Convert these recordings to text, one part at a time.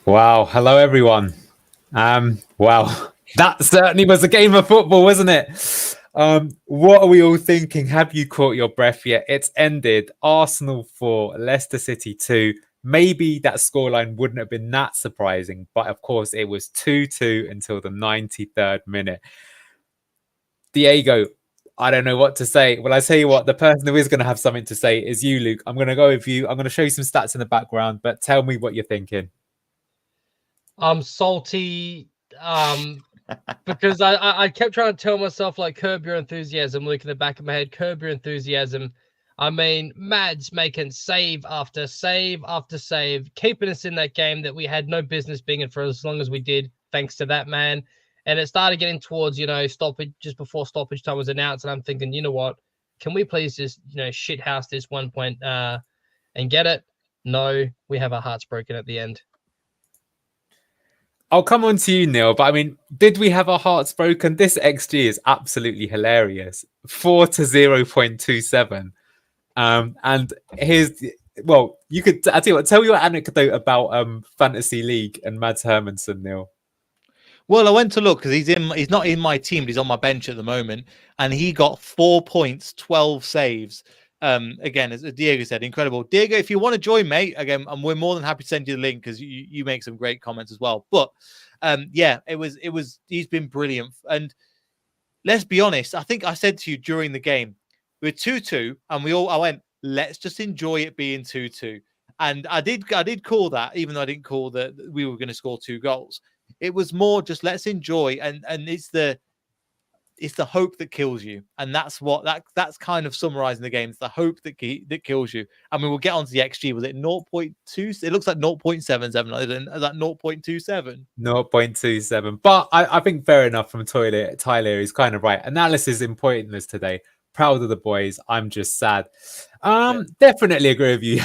Wow. Hello, everyone. Wow. That certainly was a game of football, wasn't it? What are we all thinking? Have you caught your breath yet? It's ended. Arsenal 4, Leicester City 2. Maybe that scoreline wouldn't have been that surprising, but of course it was 2-2 until the 93rd minute. Diego, I don't know what to say. Well, I tell you what, the person who is going to have something to say is you, Luke. I'm going to go with you. I'm going to show you some stats in the background, but tell me what you're thinking. I'm salty because I kept trying to tell myself, like, curb your enthusiasm, Luke, in the back of my head, curb your enthusiasm. I mean, Mads making save after save after save, keeping us in that game that we had no business being in for as long as we did, thanks to that man. And it started getting towards, stoppage, just before stoppage time was announced. And I'm thinking, you know what? Can we please just, shit house this 1 point and get it? No, we have our hearts broken at the end. I'll come on to you, Neil, but I mean, did we have our hearts broken? This XG is absolutely hilarious. 4 to 0.27. And here's, well, you could, I tell you what, tell your anecdote about Fantasy League and Mads Hermansen, Neil. Well, I went to look because he's not in my team, but he's on my bench at the moment. And he got 4 points, 12 saves. Again, as Diego said, incredible. Diego, if you want to join, mate, again, and we're more than happy to send you the link because you make some great comments as well. But yeah, he's been brilliant. And let's be honest, I think I said to you during the game, we're 2-2, and I went, let's just enjoy it being 2-2. And I did call that, even though I didn't call that we were going to score 2 goals. It was more just let's enjoy, and it's the hope that kills you, and that's kind of summarizing the game. It's the hope that kills you. I mean, we'll get onto the XG. Was it 0.2? It looks like 0.77. Is that 0.27? 0.27. But I think fair enough from Tyler. He's kind of right. Analysis in pointless today. Proud of the boys. I'm just sad. Definitely agree with you.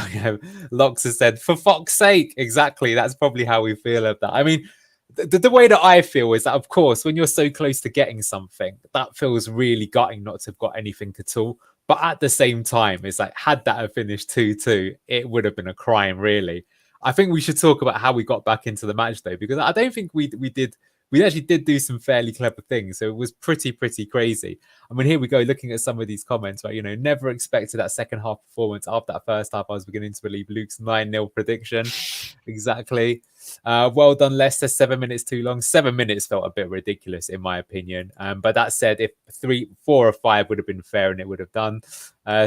Locks has said, for fuck's sake. Exactly. That's probably how we feel of that. I mean, the way that I feel is that, of course, when you're so close to getting something, that feels really gutting not to have got anything at all. But at the same time, it's like, had that have finished 2-2, it would have been a crime, really. I think we should talk about how we got back into the match, though, because I don't think we actually did do some fairly clever things. So it was pretty crazy. I mean, here we go, looking at some of these comments, right? Never expected that second half performance. After that first half, I was beginning to believe Luke's 9-0 prediction. Exactly. Well done, Leicester. 7 minutes too long. 7 minutes felt a bit ridiculous, in my opinion. But that said, if 3, 4 or 5 would have been fair, and it would have done.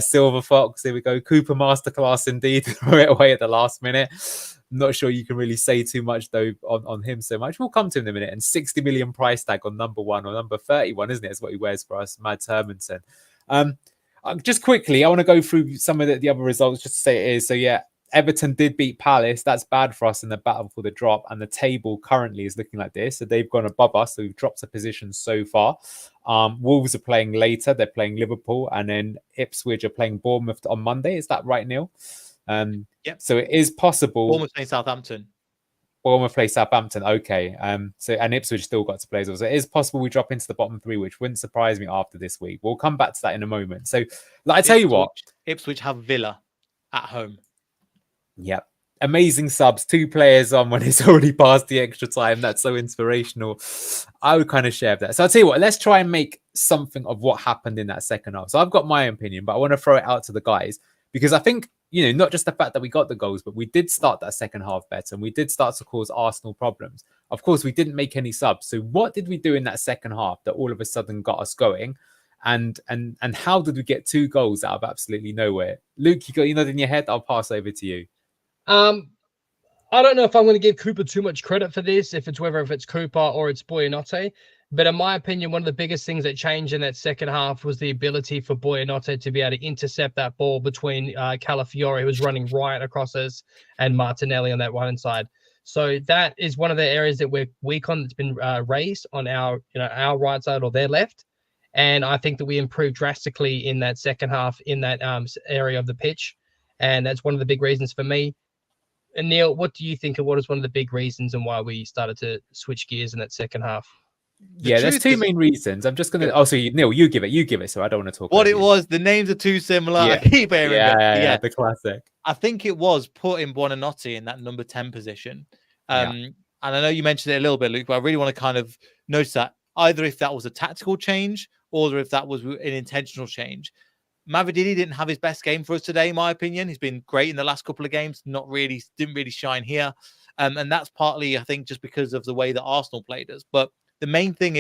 Silver Fox, here we go. Cooper masterclass indeed. Throw it away at the last minute. Not sure you can really say too much, though, on him so much. We'll come to him in a minute. And 60 million price tag on number 1 or number 31, isn't it? That's what he wears for us, Mads Hermansen. Just quickly, I want to go through some of the other results just to say it is. So, yeah, Everton did beat Palace. That's bad for us in the battle for the drop. And the table currently is looking like this. So they've gone above us. So we've dropped a position so far. Wolves are playing later. They're playing Liverpool. And then Ipswich are playing Bournemouth on Monday. Is that right, Neil? Yep. So it is possible. Bournemouth play Southampton. Bournemouth play Southampton. Okay. So and Ipswich still got to play as well. So it is possible we drop into the bottom 3, which wouldn't surprise me after this week. We'll come back to that in a moment. So I tell you what, Ipswich have Villa at home. Yep. Amazing subs. 2 players on when it's already past the extra time. That's so inspirational. I would kind of share that. So I'll tell you what, let's try and make something of what happened in that second half. So I've got my opinion, but I want to throw it out to the guys because I think, not just the fact that we got the goals, but we did start that second half better and we did start to cause Arsenal problems. Of course, we didn't make any subs. So what did we do in that second half that all of a sudden got us going? And how did we get 2 goals out of absolutely nowhere? Luke, you got nothing in your head? I'll pass over to you. I don't know if I'm going to give Cooper too much credit for this, whether it's Cooper or it's Buonanotte. But in my opinion, one of the biggest things that changed in that second half was the ability for Buonanotte to be able to intercept that ball between Calafiore, who was running right across us, and Martinelli on that one side. So that is one of the areas that we're weak on that's been raised on our right side or their left. And I think that we improved drastically in that second half in that area of the pitch. And that's one of the big reasons for me. And Neil, what do you think of what is one of the big reasons and why we started to switch gears in that second half? There's 2 main reasons. I'm just going to... Neil, you give it, so I don't want to talk what it was. The names are too similar. Yeah. I keep hearing yeah, the classic. I think it was putting Buonanotte in that number 10 position And I know you mentioned it a little bit, Luke, but I really want to kind of notice that either if that was a tactical change or if that was an intentional change. Mavididi didn't have his best game for us today, in my opinion. He's been great in the last couple of games, didn't really shine here. And that's partly, I think, just because of the way that Arsenal played us. But the main thing,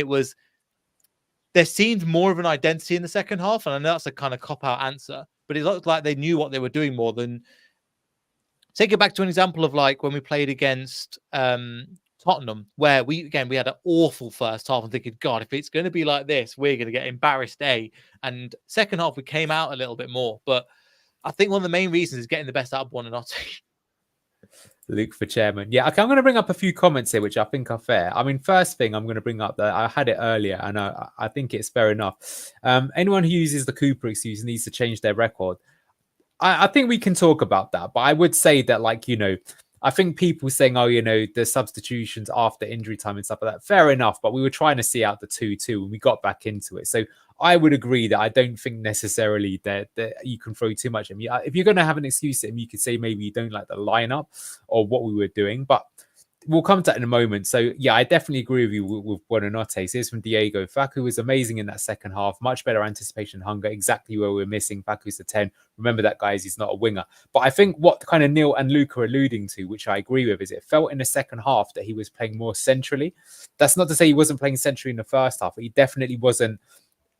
there seemed more of an identity in the second half. And I know that's a kind of cop-out answer, but it looked like they knew what they were doing more than... Take it back to an example of like when we played against Tottenham, where we had an awful first half and thinking, God, if it's going to be like this, we're going to get embarrassed, And second half, we came out a little bit more. But I think one of the main reasons is getting the best out of Buonanotte. Luke for chairman. Yeah, okay, I'm going to bring up a few comments here, which I think are fair. I mean, first thing I'm going to bring up that I had it earlier, and I think it's fair enough. Anyone who uses the Cooper excuse needs to change their record. I think we can talk about that, but I would say that, like, I think people saying, oh, the substitutions after injury time and stuff like that, fair enough, but we were trying to see out the 2-2 and we got back into it. So I would agree that I don't think necessarily that you can throw too much at me. If you're going to have an excuse at me, you could say maybe you don't like the lineup or what we were doing, but we'll come to that in a moment. So, yeah, I definitely agree with you with Buonanotte. So here's from Diego. Facu was amazing in that second half. Much better anticipation, hunger. Exactly where we're missing. Facu's the 10. Remember that, guys. He's not a winger. But I think what kind of Neil and Luke are alluding to, which I agree with, is it felt in the second half that he was playing more centrally. That's not to say he wasn't playing centrally in the first half, but he definitely wasn't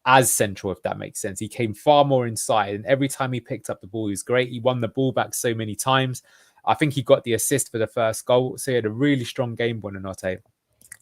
as central, if that makes sense. He came far more inside, and every time he picked up the ball, he was great. He won the ball back so many times. I think he got the assist for the first goal. So he had a really strong game, Buonanotte.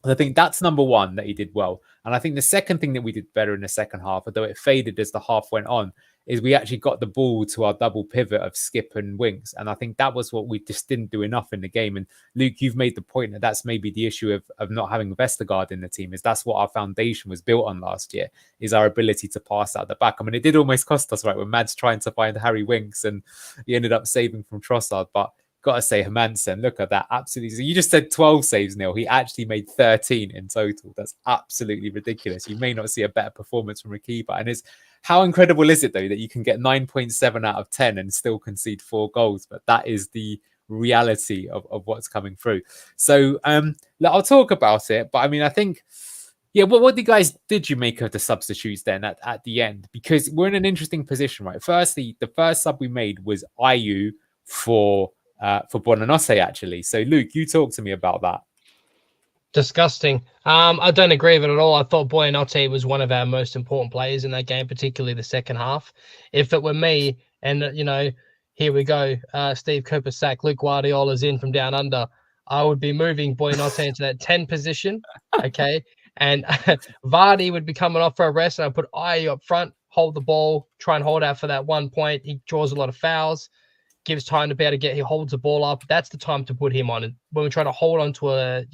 I think that's number one, that he did well. And I think the second thing that we did better in the second half, although it faded as the half went on, is we actually got the ball to our double pivot of Skip and Winks. And I think that was what we just didn't do enough in the game. And Luke, you've made the point that that's maybe the issue of not having Vestergaard in the team, is that's what our foundation was built on last year, is our ability to pass out the back. I mean, it did almost cost us, right, when Mad's trying to find Harry Winks and he ended up saving from Trossard. But got to say, Hermansen, look at that. Absolutely. So you just said 12 saves, Neil. He actually made 13 in total. That's absolutely ridiculous. You may not see a better performance from a keeper. And how incredible is it, though, that you can get 9.7 out of 10 and still concede 4 goals? But that is the reality of what's coming through. So I'll talk about it. But I mean, I think, yeah, what did you make of the substitutes then at the end? Because we're in an interesting position, right? Firstly, the first sub we made was Ayew for Buonanotte, actually. So, Luke, you talk to me about that. Disgusting. I don't agree with it at all. I thought Buonanotte was one of our most important players in that game, particularly the second half. If it were me, and here we go, Steve Cooper sack, Luke Guardiola's in from down under, I would be moving Buonanotte into that 10 position, okay? And Vardy would be coming off for a rest, and I'd put Ayew up front, hold the ball, try and hold out for that 1 point. He draws a lot of fouls, gives time to be able to he holds the ball up. That's the time to put him on. And when we try to hold on to a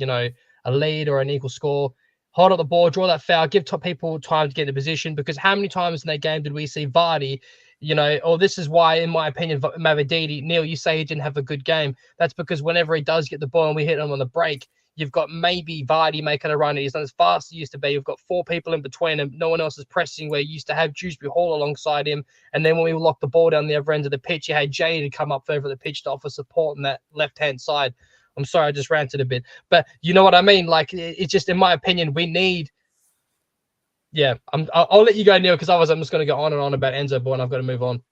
lead or an equal score, hold up the ball, draw that foul, give top people time to get in position. Because how many times in that game did we see Vardy, this is why, in my opinion, Mavididi, Neil, you say he didn't have a good game. That's because whenever he does get the ball and we hit him on the break, you've got maybe Vardy making a run. He's not as fast as he used to be. You've got 4 people in between him. No one else is pressing where you used to have Dewsbury Hall alongside him. And then when we locked the ball down the other end of the pitch, you had Jay to come up over the pitch to offer support on that left-hand side. I'm sorry, I just ranted a bit. But you know what I mean? Like, it's just, in my opinion, we need... Yeah, I'll let you go, Neil, because otherwise I'm just going to go on and on about Enzo Boy, and I've got to move on.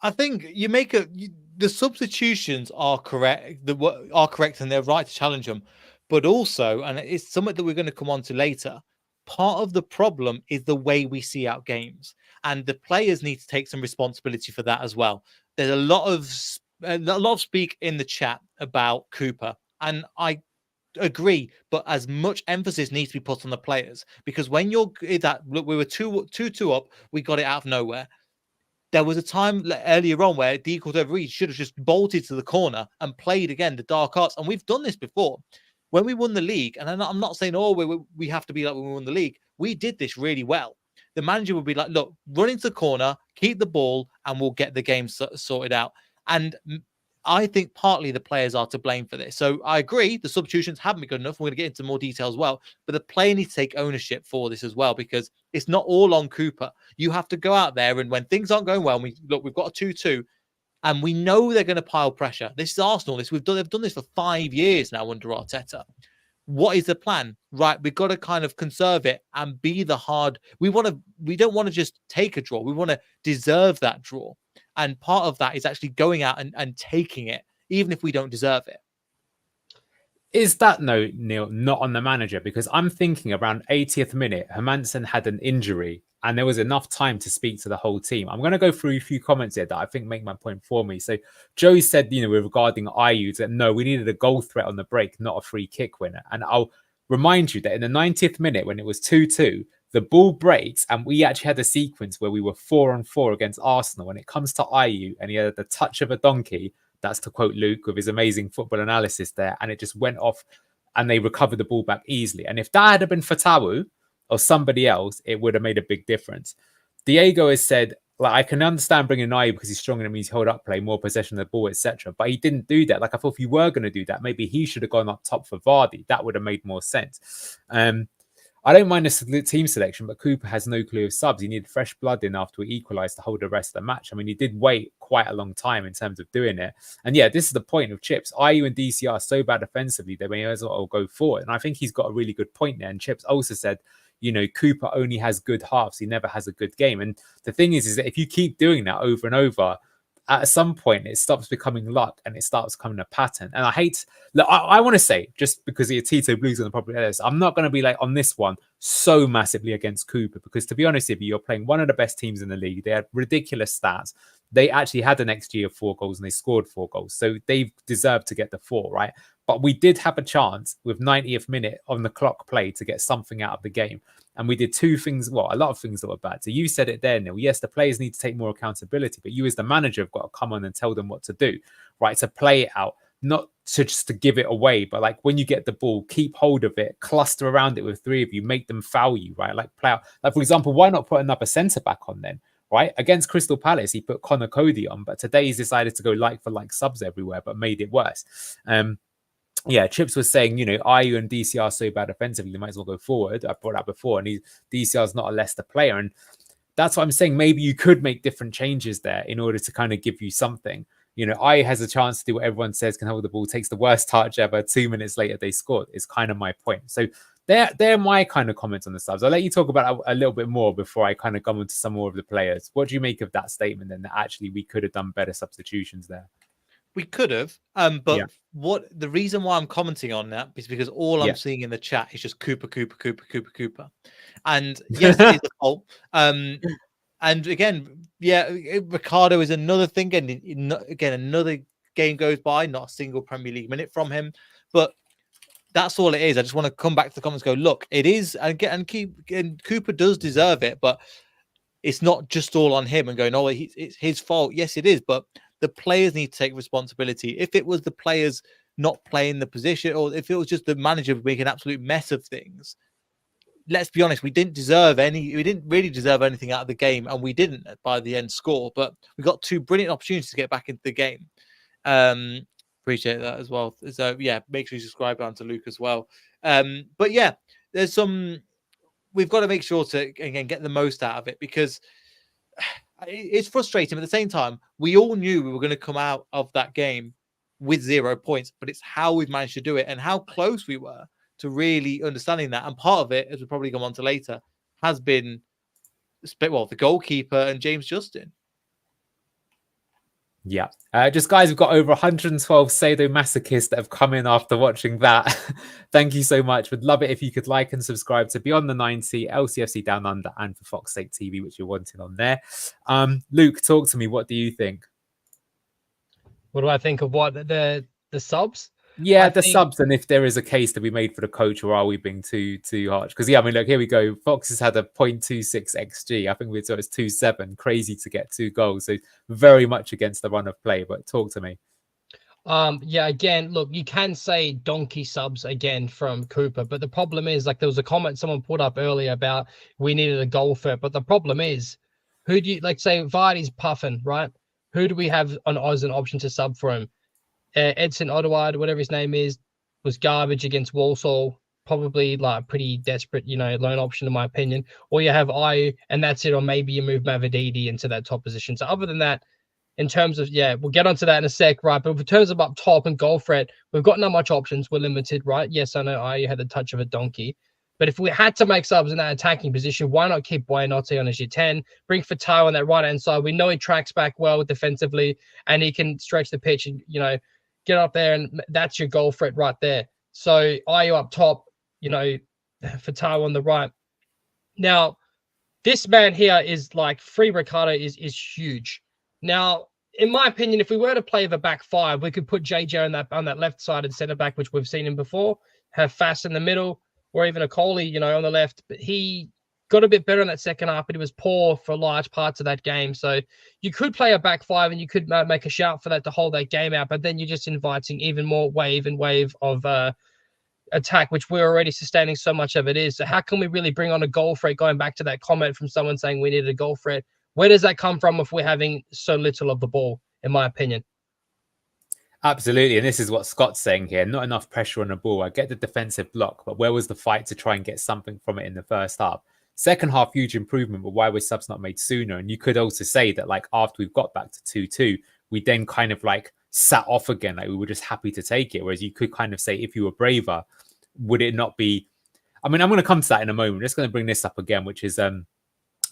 I think the substitutions are correct. Are correct, and they're right to challenge them. But also, and it's something that we're going to come on to later, part of the problem is the way we see out games, and the players need to take some responsibility for that as well. There's a lot of speak in the chat about Cooper, and I agree, but as much emphasis needs to be put on the players, because when we were 2-2 up, we got it out of nowhere. There was a time earlier on where D should have just bolted to the corner and played again the dark arts, and we've done this before. When we won the league, and I'm not saying, we have to be like when we won the league. We did this really well. The manager would be like, look, run into the corner, keep the ball, and we'll get the game sorted out. And I think partly the players are to blame for this. So I agree, the substitutions haven't been good enough. We're going to get into more detail as well. But the player needs to take ownership for this as well, because it's not all on Cooper. You have to go out there, and when things aren't going well, we've got a 2-2, And we know they're going to pile pressure. This is Arsenal. They've done this for 5 years now under Arteta. What is the plan? Right, we've got to kind of conserve it and be the hard. We don't want to just take a draw. We want to deserve that draw. And part of that is actually going out and taking it, even if we don't deserve it. Is that note, Neil, not on the manager? Because I'm thinking around 80th minute, Hermansen had an injury and there was enough time to speak to the whole team. I'm going to go through a few comments here that I think make my point for me. So Joe said, regarding Ayew, that no, we needed a goal threat on the break, not a free kick winner. And I'll remind you that in the 90th minute, when it was 2-2, the ball breaks and we actually had a sequence where we were 4-on-4 against Arsenal. When it comes to Ayew and he had the touch of a donkey, that's to quote Luke with his amazing football analysis there. And it just went off and they recovered the ball back easily. And if that had been Fatawu or somebody else, it would have made a big difference. Diego has said, like, I can understand bringing Ayew because he's strong and it means hold up play, more possession of the ball, etc. But he didn't do that. Like, I thought if you were going to do that, maybe he should have gone up top for Vardy. That would have made more sense. I don't mind the team selection, but Cooper has no clue of subs. He needed fresh blood in after we equalised to hold the rest of the match. I mean, he did wait quite a long time in terms of doing it. And yeah, this is the point of Chips. Ayew and DCR are so bad offensively, they may as well go forward. And I think he's got a really good point there. And Chips also said, Cooper only has good halves. He never has a good game. And the thing is that if you keep doing that over and over, at some point it stops becoming luck and it starts becoming a pattern. And I want to say, just because the Tito Blues on the property list, I'm not going to be like on this one so massively against Cooper, because to be honest with you, you're playing one of the best teams in the league. They had ridiculous stats. They actually had an XG of 4 goals and they scored 4 goals. So they deserved to get the 4, right? But we did have a chance with 90th minute on the clock play to get something out of the game. And we did two things, a lot of things that were bad. So you said it there, Neil. Yes, the players need to take more accountability, but you as the manager have got to come on and tell them what to do, right? To play it out, not to just to give it away, but like when you get the ball, keep hold of it, cluster around it with 3 of you, make them foul you, right? Like play out. Like, for example, why not put another centre back on then? Right? Against Crystal Palace, he put Connor Cody on, but today he's decided to go like for like subs everywhere, but made it worse. Yeah, Chips was saying, Ayew and DCR are so bad offensively, they might as well go forward. I brought that before, and DCR is not a Leicester player. And that's what I'm saying. Maybe you could make different changes there in order to kind of give you something. Ayew has a chance to do what everyone says, can hold the ball, takes the worst touch ever. 2 minutes later, they scored, is kind of my point. So they're my kind of comments on the subs. I'll let you talk about a little bit more before I kind of come into some more of the players. What do you make of that statement then, that actually we could have done better substitutions there? We could have, but what the reason why I'm commenting on that is because all I'm seeing in the chat is just Cooper. And yes, it is a fault. And again, Ricardo is another thing. And again, another game goes by, not a single Premier League minute from him. But that's all it is. I just want to come back to the comments and go, look, it is, and Cooper does deserve it, but it's not just all on him and going, oh, it's his fault. Yes, it is, but the players need to take responsibility. If it was the players not playing the position, or if it was just the manager making an absolute mess of things, let's be honest, we didn't really deserve anything out of the game, and we didn't by the end score, but we got 2 brilliant opportunities to get back into the game. Appreciate that as well. So yeah, make sure you subscribe down to Luke as well. But yeah, we've got to make sure to again get the most out of it, because it's frustrating. But at the same time, we all knew we were going to come out of that game with 0 points, but it's how we've managed to do it and how close we were to really understanding that. And part of it, as we'll probably come on to later, has been the goalkeeper and James Justin. Yeah. Just guys, we've got over 112 sadomasochists that have come in after watching that. Thank you so much. Would love it if you could like and subscribe to Beyond the 90, LCFC Down Under, and for Fox State TV, which you're wanting on there. Luke, talk to me. What do you think? What do I think of what the subs? Yeah, the subs, and if there is a case to be made for the coach, or are we being too harsh? Because I mean, look, here we go. Fox has had a 0.26 XG. I think it's 2.7. Crazy to get 2 goals. So very much against the run of play. But talk to me. Again, look, you can say donkey subs again from Cooper, but the problem is, like, there was a comment someone put up earlier about we needed a goal for it. But the problem is, who do you say Vardy's puffing, right? Who do we have as an option to sub for him? Edson Odoard, whatever his name is, was garbage against Walsall. Probably like pretty desperate, loan option in my opinion. Or you have Ayew, and that's it. Or maybe you move Mavididi into that top position. So other than that, in terms of, we'll get onto that in a sec, right? But in terms of up top and goal threat, we've got not much options. We're limited, right? Yes, I know you had the touch of a donkey. But if we had to make subs in that attacking position, why not keep Buonanotte on as your 10? Bring Fatau on that right-hand side. We know he tracks back well defensively, and he can stretch the pitch and, get up there, and that's your goal threat right there. So Ayu up top, Fatau on the right. Now, this man here is like free Ricardo is huge. Now, in my opinion, if we were to play the back five, we could put JJ on that left side and centre back, which we've seen him before. Have Fass in the middle, or even a Coley, on the left. But he got a bit better in that second half, but he was poor for large parts of that game. So you could play a back five, and you could make a shout for that to hold that game out. But then you're just inviting even more wave of attack, which we're already sustaining so much of it is. So how can we really bring on a goal threat? Going back to that comment from someone saying we needed a goal threat, where does that come from if we're having so little of the ball, in my opinion? Absolutely. And this is what Scott's saying here. Not enough pressure on the ball. I get the defensive block, but where was the fight to try and get something from it in the first half? Second half, huge improvement, but why were subs not made sooner? And you could also say that, like, after we've got back to 2-2, we then kind of like sat off again. Like, we were just happy to take it. Whereas you could kind of say, if you were braver, would it not be? I mean, I'm going to come to that in a moment. I'm just going to bring this up again, which is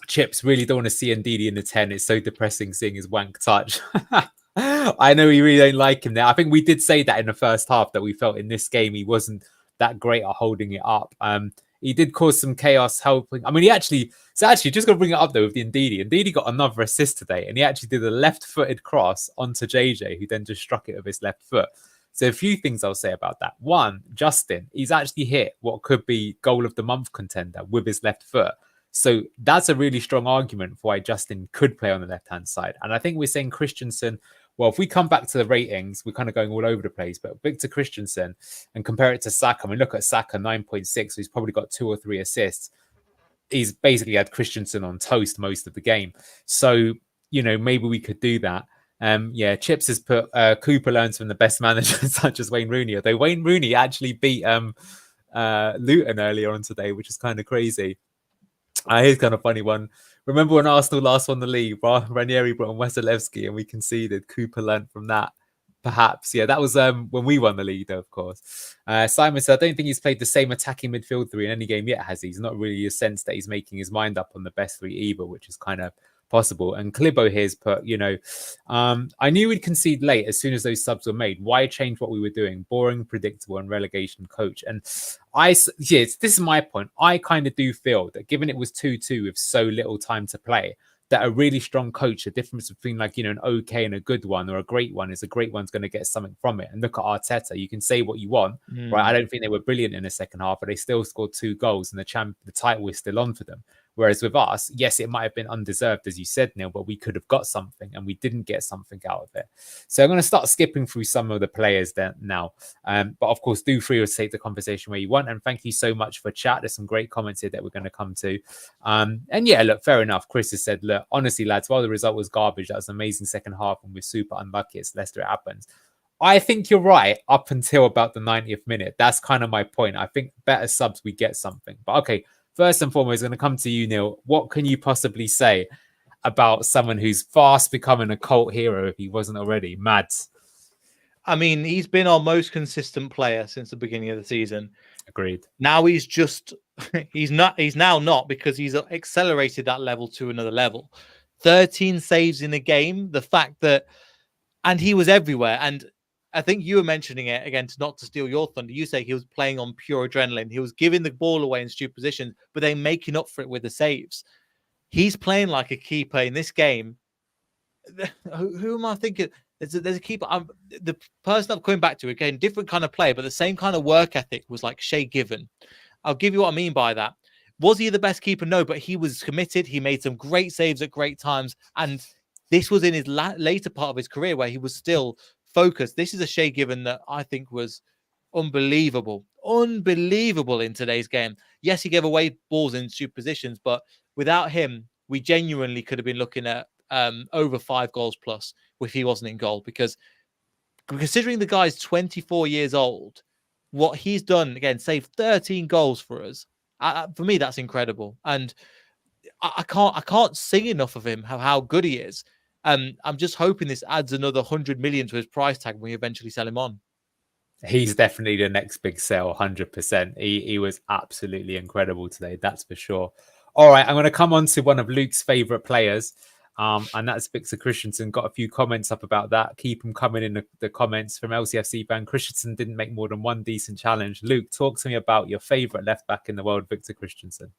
Chips really don't want to see Ndidi in the 10. It's so depressing seeing his wank touch. I know we really don't like him there. I think we did say that in the first half, that we felt in this game he wasn't that great at holding it up. He did cause some chaos helping. I mean, just going to bring it up though with the Ndidi. Ndidi got another assist today, and he actually did a left-footed cross onto JJ, who then just struck it with his left foot. So a few things I'll say about that. One, Justin, he's actually hit what could be goal of the month contender with his left foot. So that's a really strong argument for why Justin could play on the left-hand side. And I think we're saying Christensen, well, if we come back to the ratings, we're kind of going all over the place. But Victor Christensen and compare it to Saka, I mean, look at Saka, 9.6. So he's probably got 2 or 3 assists. He's basically had Christensen on toast most of the game. So, maybe we could do that. Chips has put Cooper learns from the best managers such as Wayne Rooney. Although Wayne Rooney actually beat Luton earlier on today, which is kind of crazy. Here's kind of funny one. Remember when Arsenal last won the league? Ranieri brought on Wasilewski and we conceded. Cooper learned from that. Perhaps. Yeah, that was when we won the league, though, of course. Simon said, I don't think he's played the same attacking midfield three in any game yet, has he? He's not really a sense that he's making his mind up on the best three either, which is kind of possible. And Clibo here's put, I knew we'd concede late as soon as those subs were made. Why change what we were doing? Boring, predictable, and relegation coach. And this is my point. I kind of do feel that given it was 2-2 with so little time to play, that a really strong coach, the difference between like, an okay and a good one or a great one is a great one's going to get something from it. And look at Arteta. You can say what you want, right? I don't think they were brilliant in the second half, but they still scored 2 goals and the title is still on for them. Whereas with us, yes, it might have been undeserved, as you said, Neil, but we could have got something and we didn't get something out of it. So I'm going to start skipping through some of the players there now. But of course, do free to take the conversation where you want. And thank you so much for chat. There's some great comments here that we're going to come to. And yeah, look, fair enough. Chris has said, look, honestly, lads, while the result was garbage, that was an amazing second half and we're super unlucky. It's Leicester, it happens. I think you're right up until about the 90th minute. That's kind of my point. I think better subs, we get something. But okay, first and foremost, I'm going to come to you, Neil. What can you possibly say about someone who's fast becoming a cult hero if he wasn't already? Mads. I mean, he's been our most consistent player since the beginning of the season. Agreed. Now he's now not because he's accelerated that level to another level. 13 saves in a game. The fact that, and he was everywhere. And I think you were mentioning it again, not to steal your thunder. You say he was playing on pure adrenaline. He was giving the ball away in stupid positions, but then making up for it with the saves. He's playing like a keeper in this game. Who am I thinking? There's a keeper. The person I'm coming back to, again, different kind of player, but the same kind of work ethic was like Shay Given. I'll give you what I mean by that. Was he the best keeper? No, but he was committed. He made some great saves at great times. And this was in his later part of his career where he was still focused. This is a Shay Given that I think was unbelievable in today's game. Yes, he gave away balls in stupid positions, but without him, we genuinely could have been looking at over 5 goals plus if he wasn't in goal. Because considering the guy's 24 years old, what he's done, again, saved 13 goals for us. For me, that's incredible. And I can't sing enough of him, how good he is. I'm just hoping this adds another 100 million to his price tag when we eventually sell him on. He's definitely the next big sell, 100%. He was absolutely incredible today, that's for sure. All right, I'm going to come on to one of Luke's favourite players, and that's Victor Christensen. Got a few comments up about that. Keep them coming in the comments from LCFC fan. Christensen didn't make more than one decent challenge. Luke, talk to me about your favourite left-back in the world, Victor Christensen.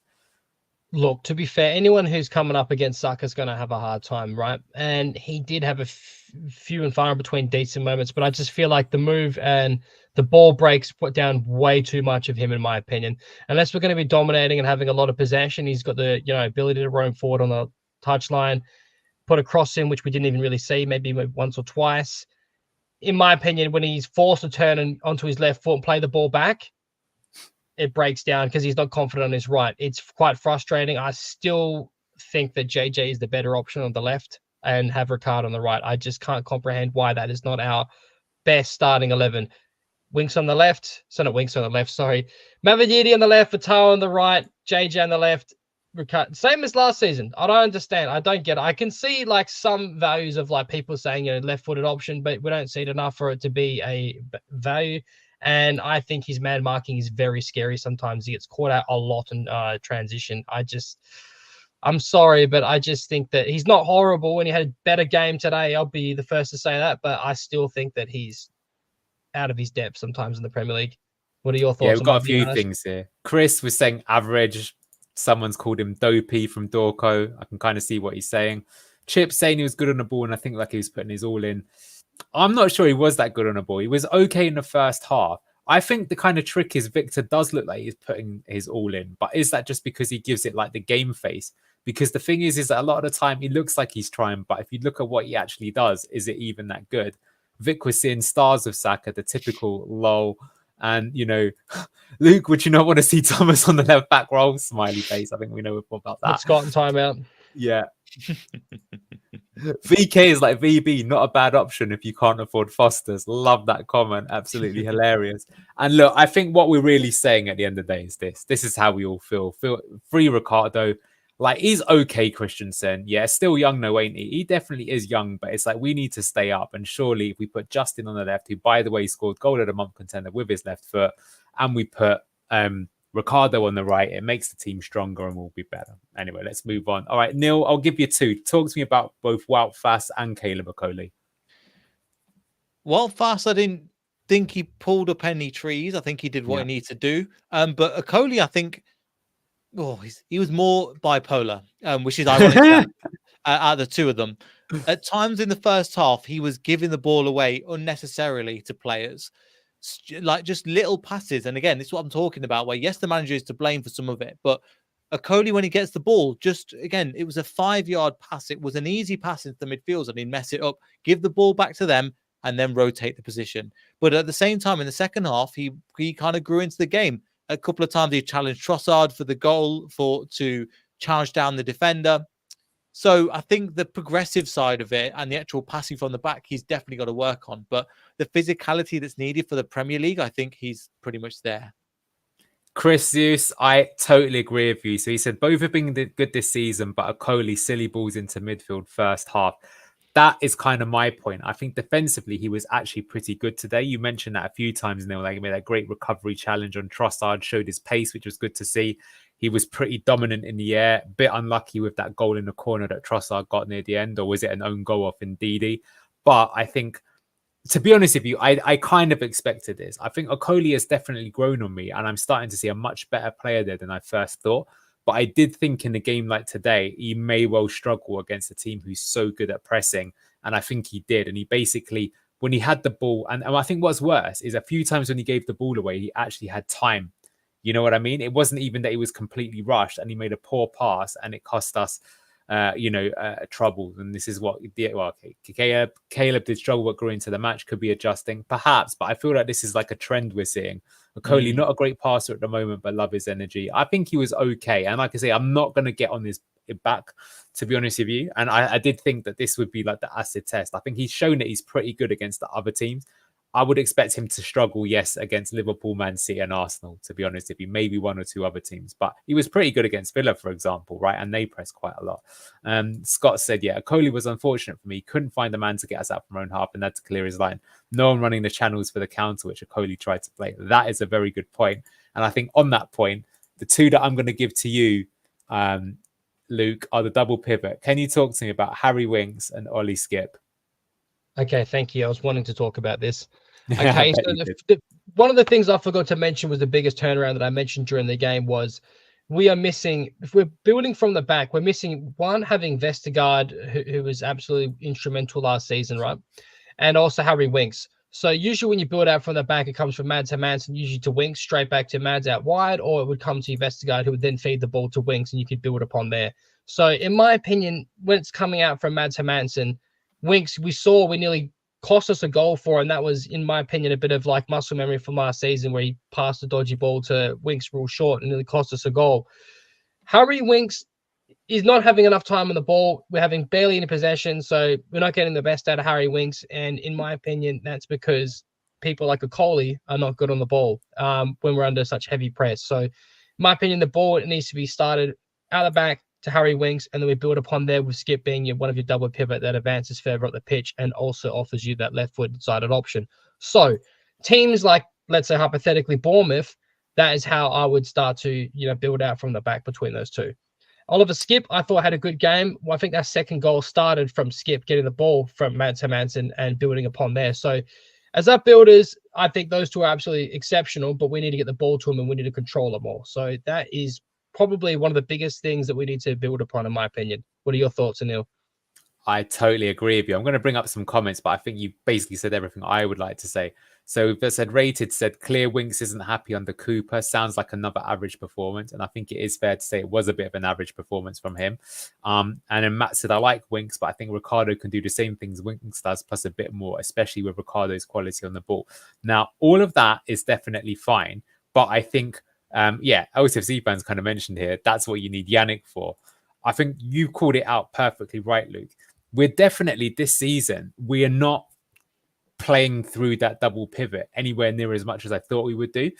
Look, to be fair, anyone who's coming up against Saka is going to have a hard time, right? And he did have a few and far in between decent moments, but I just feel like the move and the ball breaks put down way too much of him, in my opinion. Unless we're going to be dominating and having a lot of possession, he's got the ability to roam forward on the touchline, put a cross in, which we didn't even really see, maybe once or twice. In my opinion, when he's forced to turn onto his left foot and play the ball back, it breaks down because he's not confident on his right. It's quite frustrating. I still think that JJ is the better option on the left and have Ricard on the right. I just can't comprehend why that is not our best starting 11. Winks on the left. So not Winks on the left, sorry. Mavididi on the left, Fatah on the right, JJ on the left. Ricard. Same as last season. I don't understand. I don't get it. I can see like some values of like people saying left-footed option, but we don't see it enough for it to be a value. And I think his man marking is very scary. Sometimes he gets caught out a lot in transition. I'm sorry, but I just think that he's not horrible and he had a better game today. I'll be the first to say that, but I still think that he's out of his depth sometimes in the Premier League. What are your thoughts? Yeah, we've got a few things here. Chris was saying average. Someone's called him dopey from Dorco. I can kind of see what he's saying. Chip saying he was good on the ball, and I think like he was putting his all in. I'm not sure he was that good on the ball. He was okay in the first half. I think the kind of trick is Victor does look like he's putting his all in, but is that just because he gives it like the game face? Because the thing is that a lot of the time he looks like he's trying, but if you look at what he actually does, is it even that good? Vic was seeing stars of Saka, the typical lol. And, Luke, would you not want to see Thomas on the left back role? Smiley face. I think we know about that. Scott in timeout. Yeah. VK is like VB, not a bad option if you can't afford Foster's. Love that comment. Absolutely hilarious. And look, I think what we're really saying at the end of the day is this. This is how we all feel. Free Ricardo. Like, he's okay, Christensen. Yeah, still young, though, ain't he? He definitely is young, but it's like we need to stay up. And surely if we put Justin on the left, who, by the way, scored goal of the month contender with his left foot, and we put Ricardo on the right, it makes the team stronger and we'll be better. Anyway, let's move on. All right, Neil, I'll give you two. Talk to me about both Wout Fass and Caleb Okoli. Wout Fass, I didn't think he pulled up any trees. I think he did what he needed to do. But Okoli, I think... he was more bipolar, which is ironic out of the two of them. At times in the first half, he was giving the ball away unnecessarily to players, like just little passes. And again, this is what I'm talking about, where yes, the manager is to blame for some of it, but Okoli, when he gets the ball, it was a 5-yard pass. It was an easy pass into the midfield and he'd mess it up, give the ball back to them and then rotate the position. But at the same time, in the second half, he kind of grew into the game. A couple of times he challenged Trossard for the goal to charge down the defender. So I think the progressive side of it and the actual passing from the back, he's definitely got to work on. But the physicality that's needed for the Premier League, I think he's pretty much there. Chris Zeus, I totally agree with you. So he said both have been good this season, but Okoli silly balls into midfield first half. That is kind of my point. I think defensively, he was actually pretty good today. You mentioned that a few times, Neil. Like, he made a great recovery challenge on Trossard, showed his pace, which was good to see. He was pretty dominant in the air. Bit unlucky with that goal in the corner that Trossard got near the end, or was it an own goal off Ndidi? But I think, to be honest with you, I kind of expected this. I think Okoli has definitely grown on me, and I'm starting to see a much better player there than I first thought. But I did think in a game like today, he may well struggle against a team who's so good at pressing. And I think he did. And he basically, when he had the ball, and I think what's worse is a few times when he gave the ball away, he actually had time. You know what I mean? It wasn't even that he was completely rushed and he made a poor pass and it cost us, trouble. And this is what, Caleb did struggle but grew into the match, could be adjusting, perhaps. But I feel like this is like a trend we're seeing. Okoli, not a great passer at the moment, but love his energy. I think he was okay. And like I say, I'm not going to get on his back, to be honest with you. And I did think that this would be like the acid test. I think he's shown that he's pretty good against the other teams. I would expect him to struggle, yes, against Liverpool, Man City, and Arsenal, to be honest, if he maybe one or two other teams. But he was pretty good against Villa, for example, right? And they pressed quite a lot. Scott said, yeah, Coley was unfortunate for me. He couldn't find a man to get us out from our own half and had to clear his line. No one running the channels for the counter, which Coley tried to play. That is a very good point. And I think on that point, the two that I'm going to give to you, Luke, are the double pivot. Can you talk to me about Harry Winks and Ollie Skip? Okay, thank you. I was wanting to talk about this. Okay, so one of the things I forgot to mention was the biggest turnaround that I mentioned during the game was we are missing, if we're building from the back, we're missing one, having Vestergaard, who was absolutely instrumental last season, right? And also Harry Winks. So usually when you build out from the back, it comes from Mads to Manson, usually to Winks, straight back to Mads out wide, or it would come to Vestergaard, who would then feed the ball to Winks, and you could build upon there. So in my opinion, when it's coming out from Mads to Manson, Winks, we nearly cost us a goal for, and that was, in my opinion, a bit of like muscle memory from last season where he passed a dodgy ball to Winks real short and nearly cost us a goal. Harry Winks is not having enough time on the ball. We're having barely any possession, so we're not getting the best out of Harry Winks. And in my opinion, that's because people like a Coley are not good on the ball when we're under such heavy press. So in my opinion, the ball needs to be started out the back to Harry Winks, and then we build upon there with Skip being one of your double pivot that advances further up the pitch and also offers you that left-foot-sided option. So teams like, let's say hypothetically Bournemouth, that is how I would start to build out from the back between those two. Oliver Skip, I thought had a good game. Well, I think that second goal started from Skip getting the ball from Mads Hermansen and building upon there. So as our builders, I think those two are absolutely exceptional, but we need to get the ball to them and we need to control them more. So that is probably one of the biggest things that we need to build upon, in my opinion. What are your thoughts, Anil? I totally agree with you. I'm going to bring up some comments, but I think you basically said everything I would like to say. So that said, Rated said, clear Winks isn't happy under Cooper. Sounds like another average performance. And I think it is fair to say it was a bit of an average performance from him. And then Matt said, I like Winks, but I think Ricardo can do the same things Winks does, plus a bit more, especially with Ricardo's quality on the ball. Now, all of that is definitely fine. But I think, LCFC fans kind of mentioned here, that's what you need Yannick for. I think you called it out perfectly right, Luke. We're definitely this season, we are not playing through that double pivot anywhere near as much as I thought we would do.